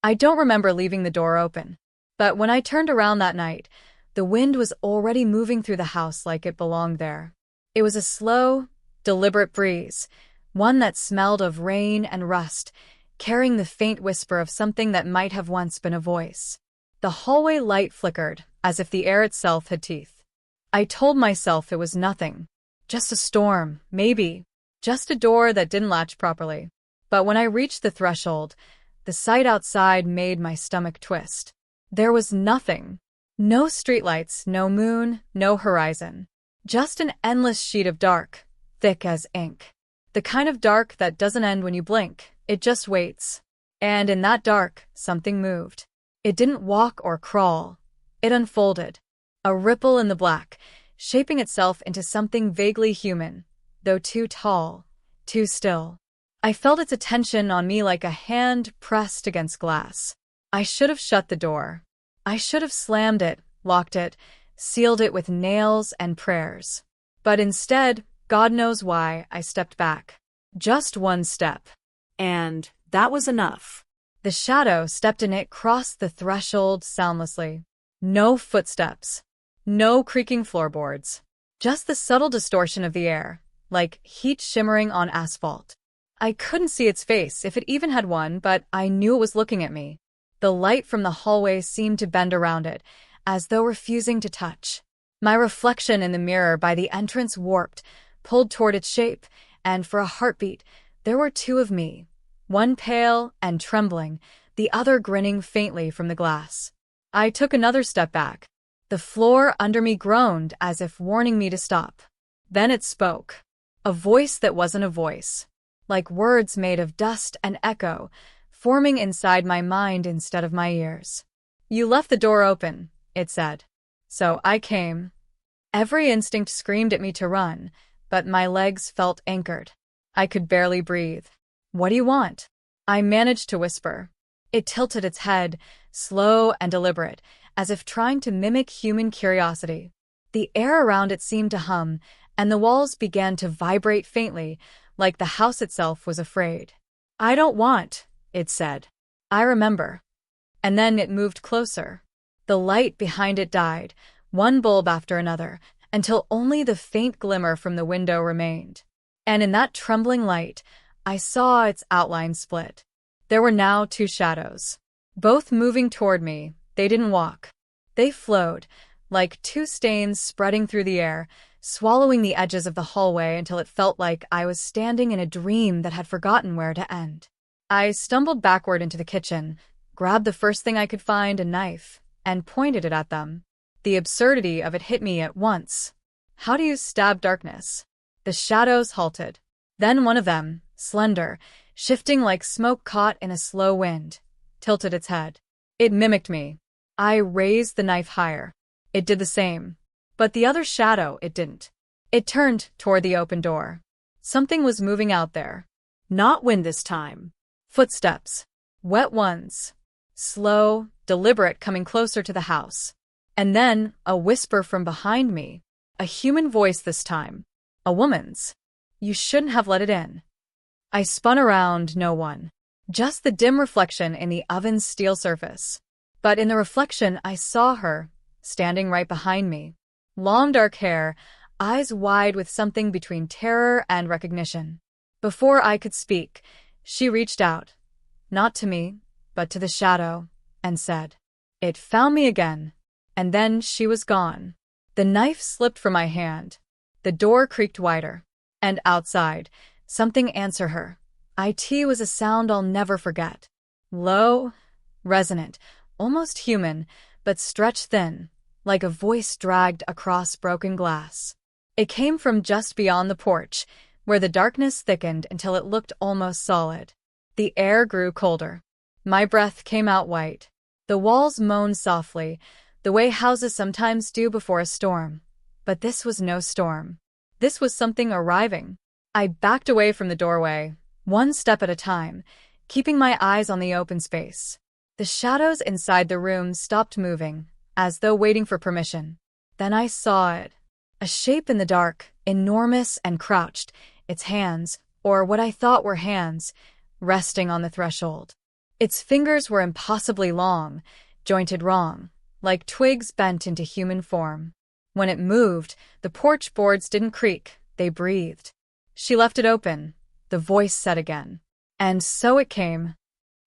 I don't remember leaving the door open. But when I turned around that night, the wind was already moving through the house like it belonged there. It was a slow, deliberate breeze, one that smelled of rain and rust, carrying the faint whisper of something that might have once been a voice. The hallway light flickered, as if the air itself had teeth. I told myself it was nothing. Just a storm, maybe. Just a door that didn't latch properly. But when I reached the threshold, the sight outside made my stomach twist. There was nothing. No streetlights, no moon, no horizon. Just an endless sheet of dark, thick as ink. The kind of dark that doesn't end when you blink, it just waits. And in that dark, something moved. It didn't walk or crawl. It unfolded. A ripple in the black, shaping itself into something vaguely human, though too tall, too still. I felt its attention on me like a hand pressed against glass. I should have shut the door. I should have slammed it, locked it, sealed it with nails and prayers. But instead, God knows why, I stepped back. Just one step. And that was enough. The shadow stepped in it crossed the threshold soundlessly. No footsteps. No creaking floorboards. Just the subtle distortion of the air, like heat shimmering on asphalt. I couldn't see its face, if it even had one, but I knew it was looking at me. The light from the hallway seemed to bend around it, as though refusing to touch. My reflection in the mirror by the entrance warped, pulled toward its shape, and for a heartbeat, there were two of me. One pale and trembling, the other grinning faintly from the glass. I took another step back. The floor under me groaned as if warning me to stop. Then it spoke. A voice that wasn't a voice. Like words made of dust and echo, forming inside my mind instead of my ears. You left the door open, it said. So I came. Every instinct screamed at me to run, but my legs felt anchored. I could barely breathe. What do you want? I managed to whisper. It tilted its head, slow and deliberate, as if trying to mimic human curiosity. The air around it seemed to hum, and the walls began to vibrate faintly, like the house itself was afraid. I don't want, it said. I remember. And then it moved closer. The light behind it died, one bulb after another, until only the faint glimmer from the window remained. And in that trembling light, I saw its outline split. There were now two shadows. Both moving toward me, they didn't walk. They flowed, like two stains spreading through the air, swallowing the edges of the hallway until it felt like I was standing in a dream that had forgotten where to end. I stumbled backward into the kitchen, grabbed the first thing I could find, a knife, and pointed it at them. The absurdity of it hit me at once. How do you stab darkness? The shadows halted. Then one of them, slender, shifting like smoke caught in a slow wind, tilted its head. It mimicked me. I raised the knife higher. It did the same. But the other shadow, it didn't. It turned toward the open door. Something was moving out there. Not wind this time. Footsteps. Wet ones. Slow, deliberate, coming closer to the house. And then a whisper from behind me. A human voice this time. A woman's. You shouldn't have let it in. I spun around, no one. Just the dim reflection in the oven's steel surface. But in the reflection, I saw her, standing right behind me. Long dark hair, eyes wide with something between terror and recognition. Before I could speak, she reached out. Not to me, but to the shadow, and said, "It found me again." And then she was gone. The knife slipped from my hand. The door creaked wider. And outside, something answered her. It was a sound I'll never forget. Low, resonant, almost human, but stretched thin, like a voice dragged across broken glass. It came from just beyond the porch, where the darkness thickened until it looked almost solid. The air grew colder. My breath came out white. The walls moaned softly, the way houses sometimes do before a storm. But this was no storm. This was something arriving. I backed away from the doorway, one step at a time, keeping my eyes on the open space. The shadows inside the room stopped moving, as though waiting for permission. Then I saw it. A shape in the dark, enormous and crouched, its hands, or what I thought were hands, resting on the threshold. Its fingers were impossibly long, jointed wrong, like twigs bent into human form. When it moved, the porch boards didn't creak, they breathed. She left it open. The voice said again. And so it came.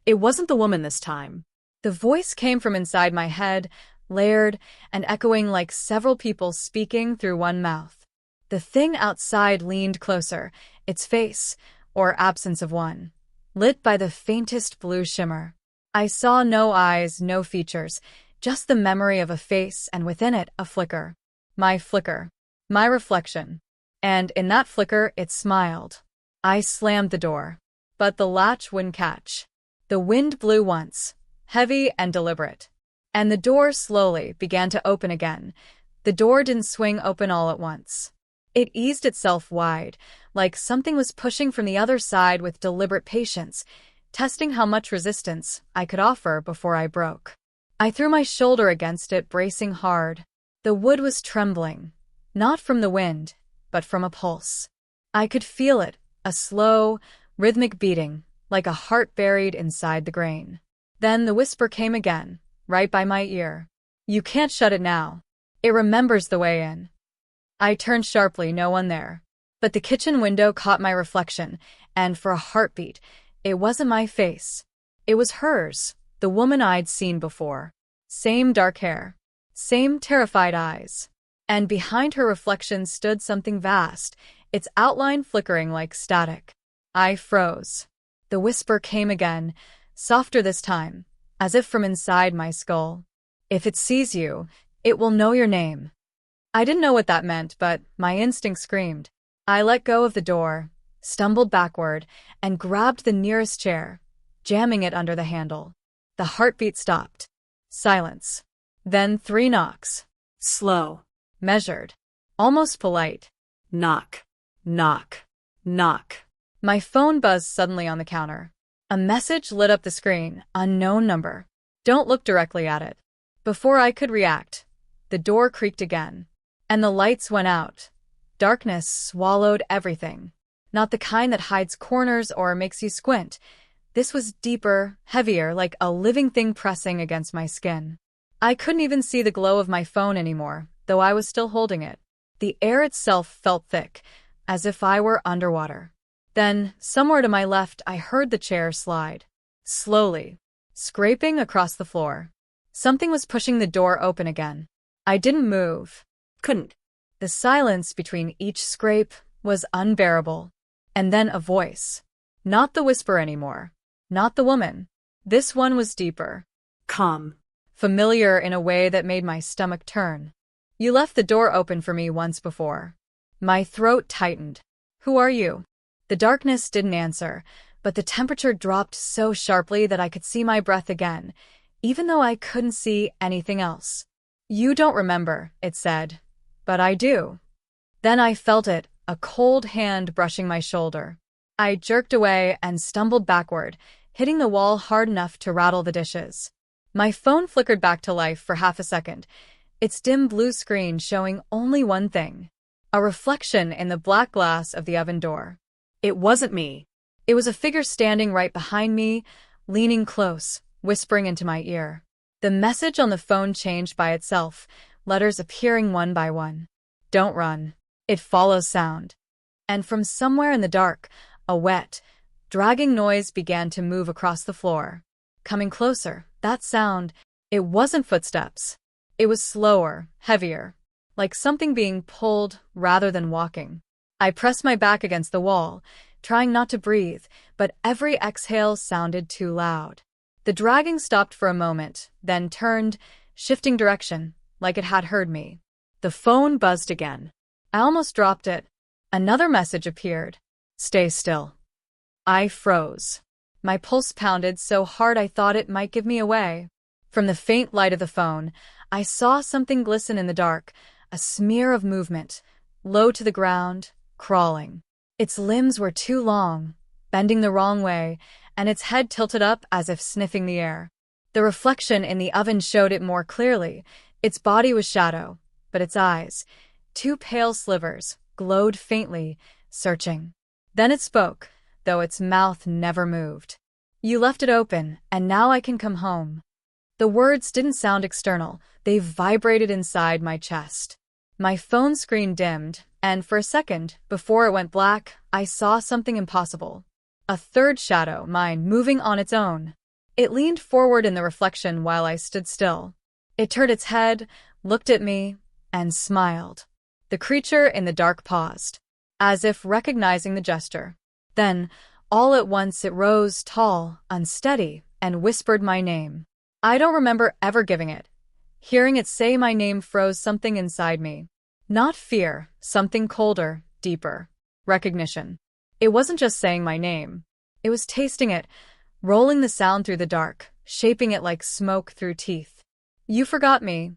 It wasn't the woman this time. The voice came from inside my head, layered and echoing like several people speaking through one mouth. The thing outside leaned closer, its face, or absence of one, lit by the faintest blue shimmer. I saw no eyes, no features, just the memory of a face and within it a flicker. My flicker. My reflection. And in that flicker it smiled. I slammed the door. But the latch wouldn't catch. The wind blew once, heavy and deliberate. And the door slowly began to open again. The door didn't swing open all at once. It eased itself wide, like something was pushing from the other side with deliberate patience, testing how much resistance I could offer before I broke. I threw my shoulder against it, bracing hard. The wood was trembling, not from the wind, but from a pulse. I could feel it, a slow, rhythmic beating, like a heart buried inside the grain. Then the whisper came again, right by my ear. You can't shut it now. It remembers the way in. I turned sharply, no one there. But the kitchen window caught my reflection, and for a heartbeat, it wasn't my face. It was hers, the woman I'd seen before. Same dark hair. Same terrified eyes. And behind her reflection stood something vast, its outline flickering like static. I froze. The whisper came again, softer this time, as if from inside my skull. If it sees you, it will know your name. I didn't know what that meant, but my instinct screamed. I let go of the door, stumbled backward, and grabbed the nearest chair, jamming it under the handle. The heartbeat stopped. Silence. Then 3 knocks. Slow. Measured. Almost polite. Knock. Knock. Knock. My phone buzzed suddenly on the counter. A message lit up the screen, unknown number. Don't look directly at it. Before I could react, the door creaked again, and the lights went out. Darkness swallowed everything. Not the kind that hides corners or makes you squint. This was deeper, heavier, like a living thing pressing against my skin. I couldn't even see the glow of my phone anymore, though I was still holding it. The air itself felt thick, as if I were underwater. Then, somewhere to my left, I heard the chair slide. Slowly. Scraping across the floor. Something was pushing the door open again. I didn't move. Couldn't. The silence between each scrape was unbearable. And then a voice. Not the whisper anymore. Not the woman. This one was deeper. Calm. Familiar in a way that made my stomach turn. You left the door open for me once before. My throat tightened. Who are you? The darkness didn't answer, but the temperature dropped so sharply that I could see my breath again, even though I couldn't see anything else. You don't remember, it said. But I do. Then I felt it, a cold hand brushing my shoulder. I jerked away and stumbled backward, hitting the wall hard enough to rattle the dishes. My phone flickered back to life for half a second, its dim blue screen showing only one thing. A reflection in the black glass of the oven door. It wasn't me. It was a figure standing right behind me, leaning close, whispering into my ear. The message on the phone changed by itself, letters appearing one by one. Don't run. It follows sound. And from somewhere in the dark, a wet, dragging noise began to move across the floor. Coming closer, that sound, it wasn't footsteps. It was slower, heavier, like something being pulled rather than walking. I pressed my back against the wall, trying not to breathe, but every exhale sounded too loud. The dragging stopped for a moment, then turned, shifting direction, like it had heard me. The phone buzzed again. I almost dropped it. Another message appeared. Stay still. I froze. My pulse pounded so hard I thought it might give me away. From the faint light of the phone, I saw something glisten in the dark, a smear of movement, low to the ground, crawling. Its limbs were too long, bending the wrong way, and its head tilted up as if sniffing the air. The reflection in the oven showed it more clearly. Its body was shadow, but its eyes, 2 pale slivers, glowed faintly, searching. Then it spoke, though its mouth never moved. You left it open, and now I can come home. The words didn't sound external, they vibrated inside my chest. My phone screen dimmed, and for a second, before it went black, I saw something impossible. A third shadow, mine, moving on its own. It leaned forward in the reflection while I stood still. It turned its head, looked at me, and smiled. The creature in the dark paused, as if recognizing the gesture. Then, all at once it rose tall, unsteady, and whispered my name. I don't remember ever giving it. Hearing it say my name froze something inside me. Not fear, something colder, deeper. Recognition. It wasn't just saying my name. It was tasting it, rolling the sound through the dark, shaping it like smoke through teeth. You forgot me,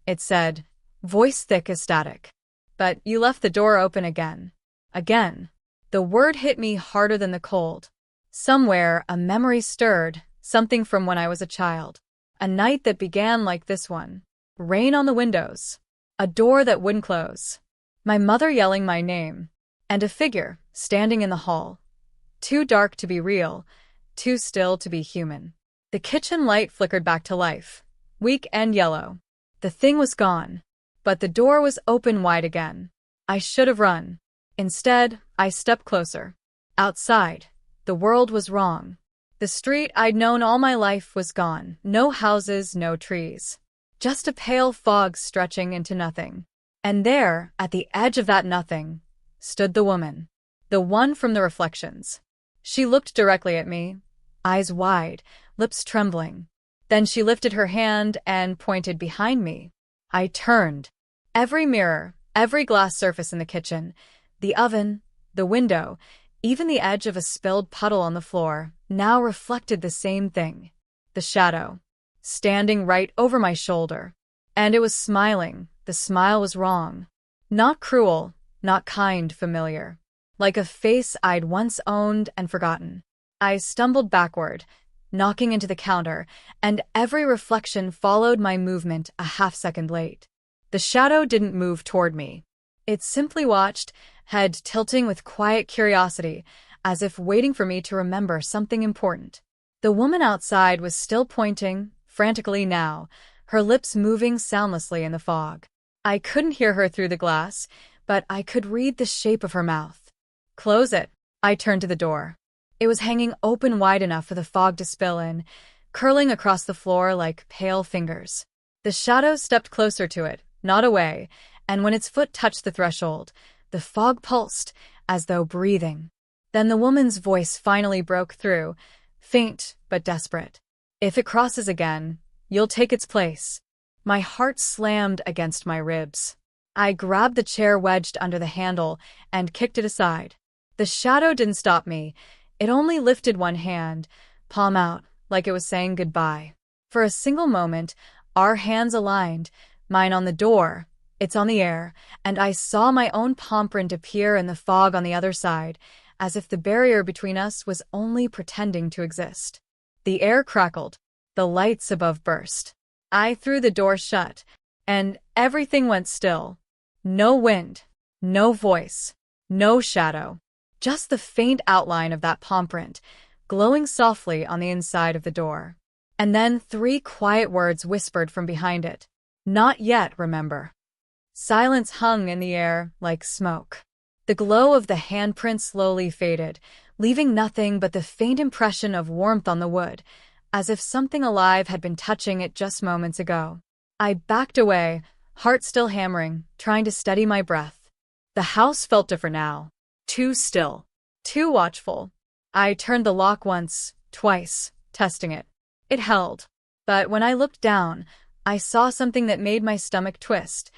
it said, voice thick as static. But you left the door open again. Again. The word hit me harder than the cold. Somewhere, a memory stirred, something from when I was a child. A night that began like this one. Rain on the windows. A door that wouldn't close. My mother yelling my name. And a figure, standing in the hall. Too dark to be real, too still to be human. The kitchen light flickered back to life. Weak and yellow. The thing was gone. But the door was open wide again. I should have run. Instead, I stepped closer. Outside, the world was wrong. The street I'd known all my life was gone. No houses, no trees. Just a pale fog stretching into nothing. And there, at the edge of that nothing, stood the woman. The one from the reflections. She looked directly at me, eyes wide, lips trembling. Then she lifted her hand and pointed behind me. I turned. Every mirror, every glass surface in the kitchen, the oven, the window, even the edge of a spilled puddle on the floor, now reflected the same thing. The shadow. Standing right over my shoulder. And it was smiling. The smile was wrong. Not cruel, not kind, familiar. Like a face I'd once owned and forgotten. I stumbled backward, knocking into the counter, and every reflection followed my movement a half-second late. The shadow didn't move toward me. It simply watched, head tilting with quiet curiosity, as if waiting for me to remember something important. The woman outside was still pointing, frantically now, her lips moving soundlessly in the fog. I couldn't hear her through the glass, but I could read the shape of her mouth. Close it. I turned to the door. It was hanging open wide enough for the fog to spill in, curling across the floor like pale fingers. The shadow stepped closer to it, not away, and when its foot touched the threshold, the fog pulsed, as though breathing. Then the woman's voice finally broke through, faint but desperate. If it crosses again, you'll take its place. My heart slammed against my ribs. I grabbed the chair wedged under the handle and kicked it aside. The shadow didn't stop me. It only lifted one hand, palm out, like it was saying goodbye. For a single moment, our hands aligned, mine on the door, its on the air, and I saw my own palm print appear in the fog on the other side, as if the barrier between us was only pretending to exist. The air crackled. The lights above burst. I threw the door shut, and everything went still. No wind, no voice, no shadow. Just the faint outline of that palm print, glowing softly on the inside of the door. And then 3 quiet words whispered from behind it. Not yet, remember. Silence hung in the air like smoke. The glow of the handprint slowly faded, leaving nothing but the faint impression of warmth on the wood, as if something alive had been touching it just moments ago. I backed away, heart still hammering, trying to steady my breath. The house felt different now. Too still. Too watchful. I turned the lock once, twice, testing it. It held. But when I looked down, I saw something that made my stomach twist.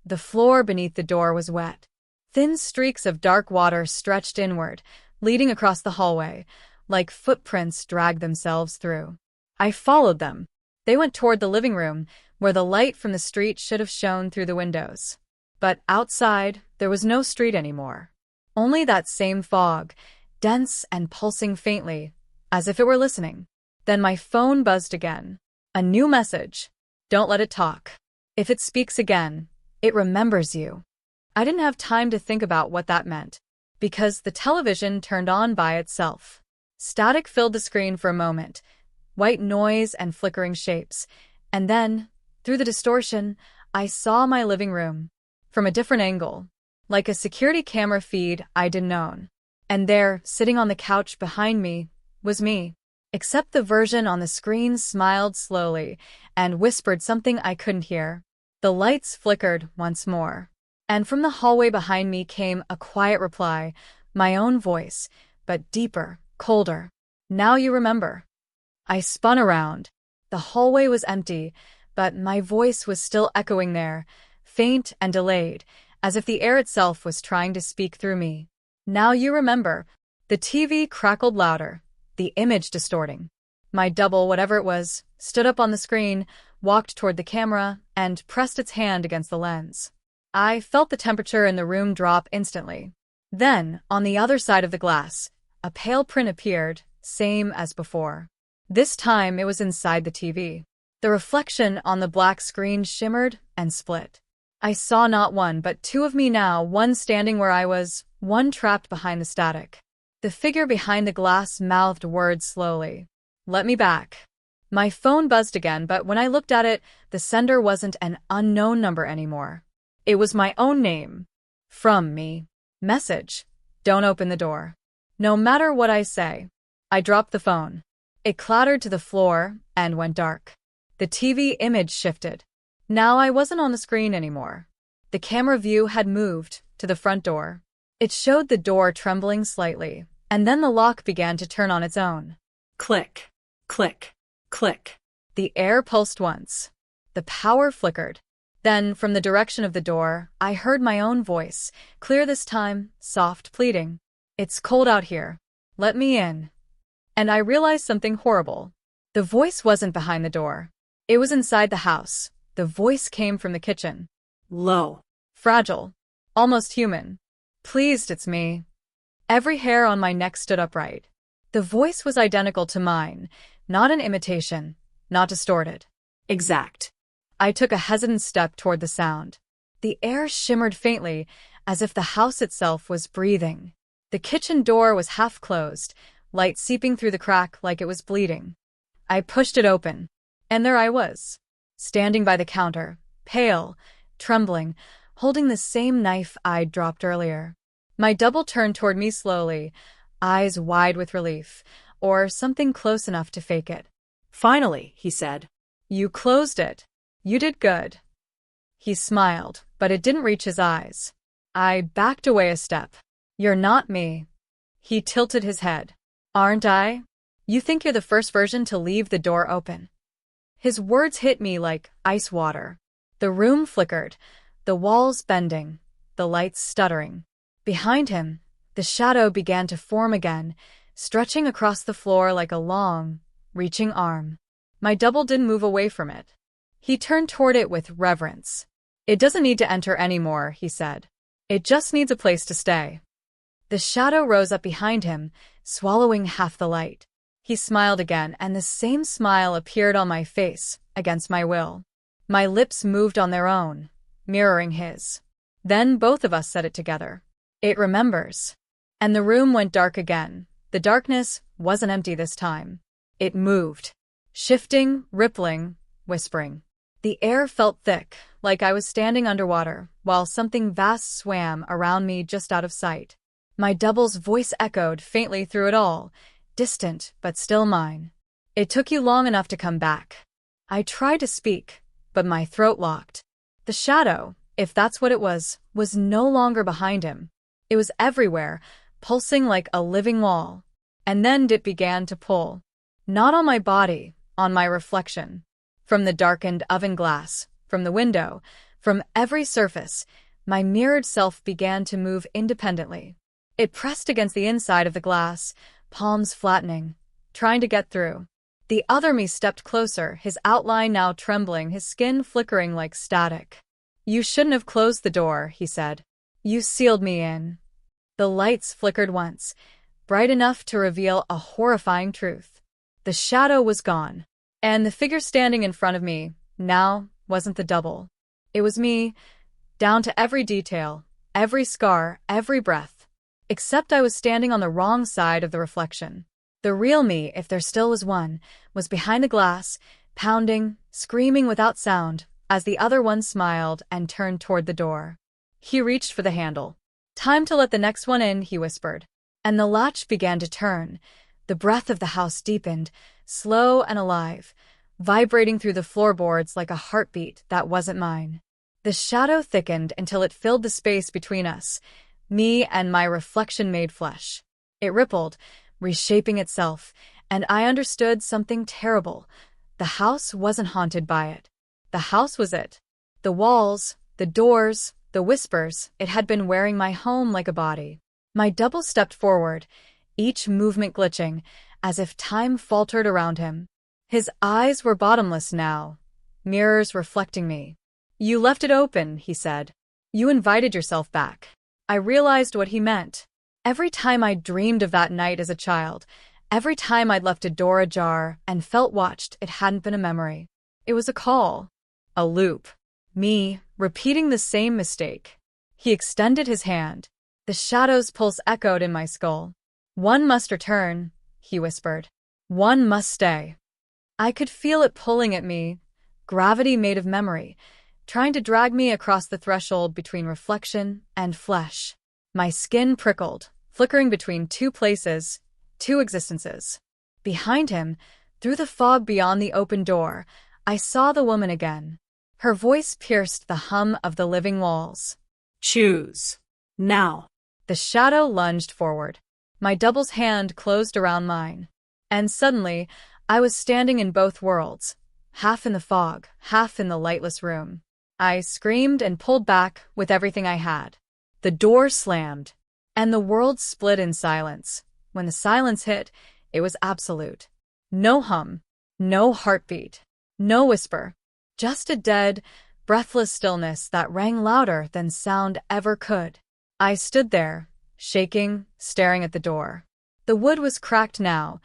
The floor beneath the door was wet. Thin streaks of dark water stretched inward, leading across the hallway, like footprints dragged themselves through. I followed them. They went toward the living room, where the light from the street should have shone through the windows. But outside, there was no street anymore. Only that same fog, dense and pulsing faintly, as if it were listening. Then my phone buzzed again. A new message. Don't let it talk. If it speaks again, it remembers you. I didn't have time to think about what that meant, because the television turned on by itself. Static filled the screen for a moment, white noise and flickering shapes. And then, through the distortion, I saw my living room. From a different angle, like a security camera feed I didn't own. And there, sitting on the couch behind me, was me. Except the version on the screen smiled slowly and whispered something I couldn't hear. The lights flickered once more. And from the hallway behind me came a quiet reply, my own voice, but deeper, colder. Now you remember. I spun around. The hallway was empty, but my voice was still echoing there, faint and delayed, as if the air itself was trying to speak through me. Now you remember. The TV crackled louder, the image distorting. My double, whatever it was, stood up on the screen, walked toward the camera, and pressed its hand against the lens. I felt the temperature in the room drop instantly. Then, on the other side of the glass, a pale print appeared, same as before. This time it was inside the TV. The reflection on the black screen shimmered and split. I saw not one but two of me now, one standing where I was, one trapped behind the static. The figure behind the glass mouthed words slowly. Let me back. My phone buzzed again, but when I looked at it, the sender wasn't an unknown number anymore. It was my own name. From me. Message. Don't open the door. No matter what I say. I dropped the phone. It clattered to the floor and went dark. The TV image shifted. Now I wasn't on the screen anymore. The camera view had moved to the front door. It showed the door trembling slightly, and then the lock began to turn on its own. Click, click, click. The air pulsed once. The power flickered. Then, from the direction of the door, I heard my own voice, clear this time, soft, pleading. It's cold out here. Let me in. And I realized something horrible. The voice wasn't behind the door. It was inside the house. The voice came from the kitchen. Low. Fragile. Almost human. Pleased, it's me. Every hair on my neck stood upright. The voice was identical to mine, not an imitation, not distorted. Exact. I took a hesitant step toward the sound. The air shimmered faintly, as if the house itself was breathing. The kitchen door was half closed, light seeping through the crack like it was bleeding. I pushed it open, and there I was, standing by the counter, pale, trembling, holding the same knife I'd dropped earlier. My double turned toward me slowly, eyes wide with relief, or something close enough to fake it. Finally, he said. You closed it. You did good. He smiled, but it didn't reach his eyes. I backed away a step. You're not me. He tilted his head. Aren't I? You think you're the first version to leave the door open. His words hit me like ice water. The room flickered, the walls bending, the lights stuttering. Behind him, the shadow began to form again, stretching across the floor like a long, reaching arm. My double didn't move away from it. He turned toward it with reverence. It doesn't need to enter anymore, he said. It just needs a place to stay. The shadow rose up behind him, swallowing half the light. He smiled again, and the same smile appeared on my face, against my will. My lips moved on their own, mirroring his. Then both of us said it together. It remembers. And the room went dark again. The darkness wasn't empty this time. It moved. Shifting, rippling, whispering. The air felt thick, like I was standing underwater, while something vast swam around me just out of sight. My double's voice echoed faintly through it all, distant but still mine. It took you long enough to come back. I tried to speak, but my throat locked. The shadow, if that's what it was no longer behind him. It was everywhere, pulsing like a living wall. And then it began to pull. Not on my body, on my reflection. From the darkened oven glass, from the window, from every surface, my mirrored self began to move independently. It pressed against the inside of the glass, palms flattening, trying to get through. The other me stepped closer, his outline now trembling, his skin flickering like static. You shouldn't have closed the door, he said. You sealed me in. The lights flickered once, bright enough to reveal a horrifying truth. The shadow was gone, and the figure standing in front of me, now, wasn't the double. It was me, down to every detail, every scar, every breath. Except I was standing on the wrong side of the reflection. The real me, if there still was one, was behind the glass, pounding, screaming without sound, as the other one smiled and turned toward the door. He reached for the handle. "Time to let the next one in," he whispered. And the latch began to turn. The breath of the house deepened, slow and alive, vibrating through the floorboards like a heartbeat that wasn't mine. The shadow thickened until it filled the space between us, me and my reflection made flesh. It rippled, reshaping itself, and I understood something terrible. The house wasn't haunted by it. The house was it. The walls, the doors, the whispers, it had been wearing my home like a body. My double stepped forward, each movement glitching, as if time faltered around him. His eyes were bottomless now, mirrors reflecting me. "You left it open," he said. "You invited yourself back." I realized what he meant. Every time I dreamed of that night as a child, every time I'd left a door ajar and felt watched, it hadn't been a memory. It was a call, a loop. Me, repeating the same mistake. He extended his hand. The shadow's pulse echoed in my skull. "One must return," he whispered. "One must stay." I could feel it pulling at me, gravity made of memory, trying to drag me across the threshold between reflection and flesh. My skin prickled, flickering between two places, two existences. Behind him, through the fog beyond the open door, I saw the woman again. Her voice pierced the hum of the living walls. "Choose. Now." The shadow lunged forward. My double's hand closed around mine. And suddenly, I was standing in both worlds, half in the fog, half in the lightless room. I screamed and pulled back with everything I had. The door slammed, and the world split in silence. When the silence hit, it was absolute. No hum, no heartbeat, no whisper, just a dead, breathless stillness that rang louder than sound ever could. I stood there, shaking, staring at the door. The wood was cracked now,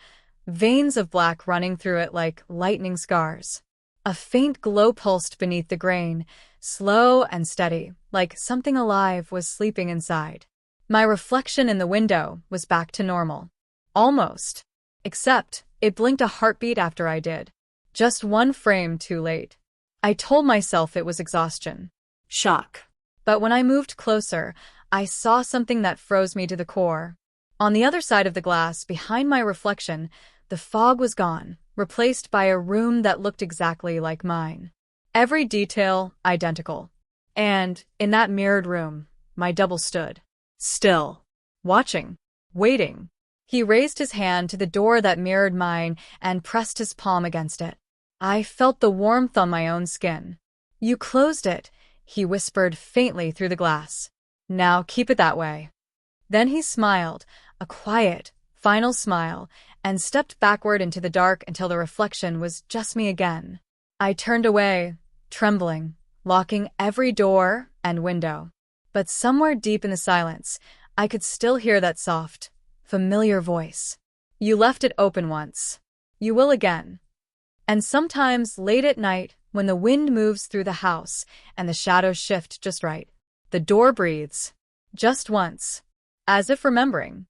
veins of black running through it like lightning scars. A faint glow pulsed beneath the grain, slow and steady, like something alive was sleeping inside. My reflection in the window was back to normal. Almost. Except, it blinked a heartbeat after I did. Just one frame too late. I told myself it was exhaustion. Shock. But when I moved closer, I saw something that froze me to the core. On the other side of the glass, behind my reflection, the fog was gone, replaced by a room that looked exactly like mine. Every detail identical. And, in that mirrored room, my double stood. Still. Watching. Waiting. He raised his hand to the door that mirrored mine and pressed his palm against it. I felt the warmth on my own skin. "You closed it," he whispered faintly through the glass. "Now keep it that way." Then he smiled, a quiet, final smile, and stepped backward into the dark until the reflection was just me again. I turned away, trembling, locking every door and window. But somewhere deep in the silence, I could still hear that soft, familiar voice. "You left it open once. You will again." And sometimes late at night, when the wind moves through the house and the shadows shift just right, the door breathes. Just once. As if remembering.